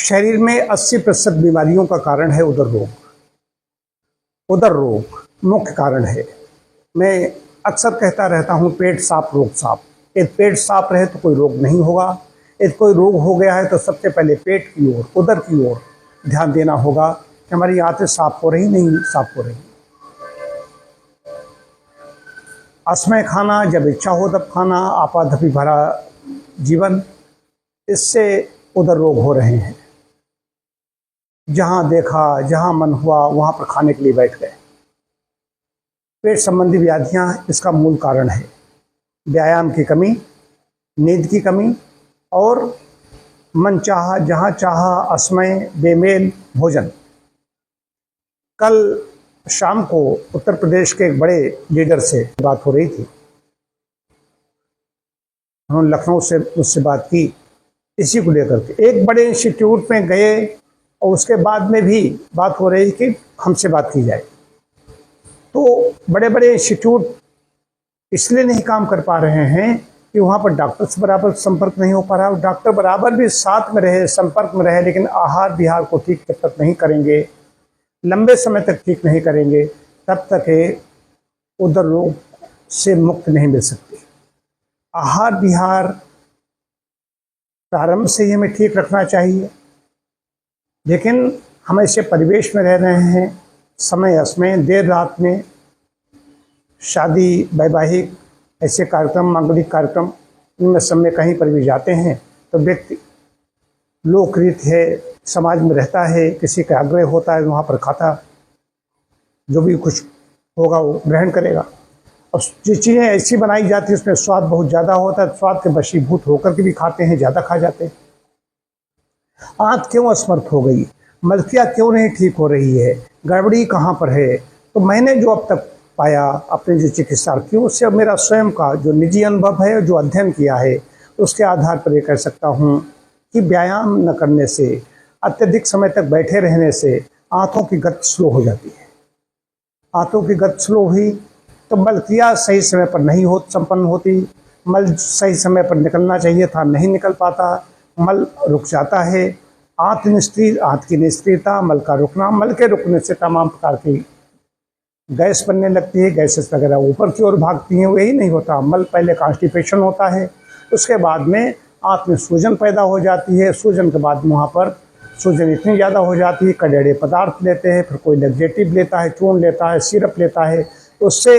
शरीर में 80% बीमारियों का कारण है उदर रोग। उदर रोग मुख्य कारण है। मैं अक्सर कहता रहता हूँ, पेट साफ रोग साफ। यदि पेट साफ रहे तो कोई रोग नहीं होगा। यदि कोई रोग हो गया है तो सबसे पहले पेट की ओर, उदर की ओर ध्यान देना होगा कि हमारी आंतें साफ हो रही नहीं साफ हो रही। असमय खाना, जब इच्छा हो तब खाना, आपाधापी भरा जीवन, इससे उदर रोग हो रहे हैं। जहाँ देखा, जहाँ मन हुआ वहाँ पर खाने के लिए बैठ गए। पेट संबंधी व्याधियाँ इसका मूल कारण है। व्यायाम की कमी, नींद की कमी और मन चाहा जहाँ चाहा असमय बेमेल भोजन। कल शाम को उत्तर प्रदेश के एक बड़े लीडर से बात हो रही थी। उन्होंने लखनऊ से मुझसे बात की इसी को लेकर के। एक बड़े इंस्टीट्यूट में गए और उसके बाद में भी बात हो रही कि हमसे बात की जाए। तो बड़े बड़े इंस्टीट्यूट इसलिए नहीं काम कर पा रहे हैं कि वहाँ पर डॉक्टर से बराबर संपर्क नहीं हो पा रहा। डॉक्टर बराबर भी साथ में रहे, संपर्क में रहे, लेकिन आहार विहार को ठीक जब तक नहीं करेंगे, लंबे समय तक ठीक नहीं करेंगे, तब तक उदर रोग से मुक्त नहीं मिल सकती। आहार विहार प्रारंभ से ही हमें ठीक रखना चाहिए, लेकिन हम ऐसे परिवेश में रह रहे हैं, समय असमय, देर रात में शादी, वैवाहिक ऐसे कार्यक्रम, मांगलिक कार्यक्रम, इनमें सब में कहीं पर भी जाते हैं तो व्यक्ति लोकरीत है, समाज में रहता है, किसी का आग्रह होता है वहाँ पर खाता, जो भी कुछ होगा वो ग्रहण करेगा। और जो चीज़ें ऐसी बनाई जाती है उसमें स्वाद बहुत ज़्यादा होता है, स्वाद के वशीभूत होकर के भी खाते हैं, ज़्यादा खा जाते हैं। आंत क्यों असमर्थ हो गई, मलकिया क्यों नहीं ठीक हो रही है, गड़बड़ी कहाँ पर है? तो मैंने जो अब तक पाया अपने जो चिकित्सार्थियों से, मेरा स्वयं का जो निजी अनुभव है, जो अध्ययन किया है, उसके आधार पर ये कह सकता हूँ कि व्यायाम न करने से, अत्यधिक समय तक बैठे रहने से आंतों की गति स्लो हो जाती है। आंतों की गति स्लो हुई तो मलकिया सही समय पर नहीं संपन्न होती। मल सही समय पर निकलना चाहिए था, नहीं निकल पाता, मल रुक जाता है। आंत की निष्क्रियता, मल का रुकना, मल के रुकने से तमाम प्रकार की गैस बनने लगती है, गैसेस वगैरह ऊपर की ओर भागती हैं। वही नहीं होता, मल पहले कॉन्स्टिपेशन होता है, उसके बाद में आंत में सूजन पैदा हो जाती है। सूजन के बाद वहाँ पर सूजन इतनी ज़्यादा हो जाती है, कड़ेड़े पदार्थ लेते हैं, फिर कोई लग्जेटिव लेता है, चूर्ण लेता है, सिरप लेता है, उससे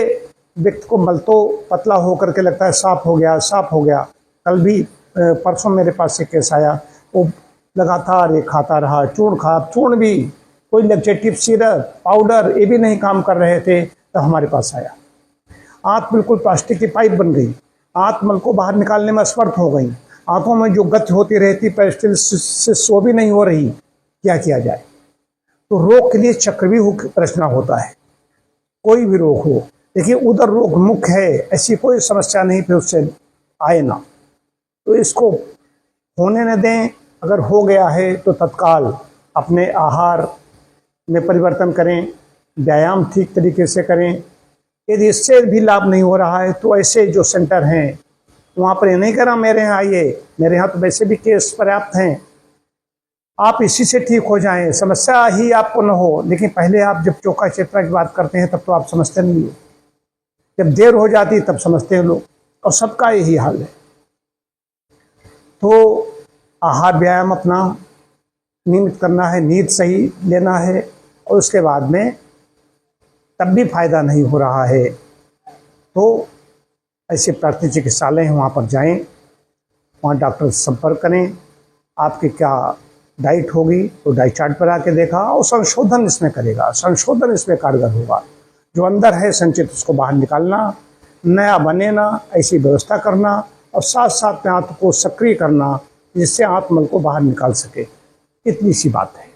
व्यक्ति को मल तो पतला होकर के लगता है साफ हो गया, साफ हो गया। कल भी परसों मेरे पास से केस आया, वो लगातार ये खाता रहा, चूर्ण भी, कोई लग्जेटिव सिरप, पाउडर, ये भी नहीं काम कर रहे थे, तो हमारे पास आया। आंत बिल्कुल प्लास्टिक की पाइप बन गई, आंत मल को बाहर निकालने में असमर्थ हो गई, आंतों में जो गति होती रहती पेरिस्टाल्सिस से वो भी नहीं हो रही, क्या किया जाए? तो रोग के लिए चक्रव्यूह रचना होता है, कोई भी रोग हो। देखिए, उदर रोग मुख्य है, ऐसी कोई समस्या नहीं फिर उससे आए ना, तो इसको होने न दें। अगर हो गया है तो तत्काल अपने आहार में परिवर्तन करें, व्यायाम ठीक तरीके से करें। यदि इससे भी लाभ नहीं हो रहा है तो ऐसे जो सेंटर हैं वहाँ पर ये नहीं करा मेरे यहाँ आइए, मेरे यहाँ तो वैसे भी केस पर्याप्त हैं, आप इसी से ठीक हो जाएं, समस्या ही आपको न हो। लेकिन पहले आप जब चौका चेतना की बात करते हैं तब तो आप समझते नहीं हो, जब देर हो जाती तब समझते हैं लोग, और सबका यही हाल है। तो आहार व्यायाम अपना नियमित करना है, नींद सही लेना है, और उसके बाद में तब भी फायदा नहीं हो रहा है तो ऐसे प्राथमिक चिकित्सालय हैं वहाँ पर जाएं, वहाँ डॉक्टर से संपर्क करें। आपकी क्या डाइट होगी तो डाइट चार्ट पर आके देखा, और संशोधन इसमें करेगा, संशोधन इसमें कारगर होगा। जो अंदर है संचित उसको बाहर निकालना, नया बने ना, ऐसी व्यवस्था करना, और साथ साथ में आंत को सक्रिय करना जिससे आंत मल को बाहर निकाल सके। इतनी सी बात है।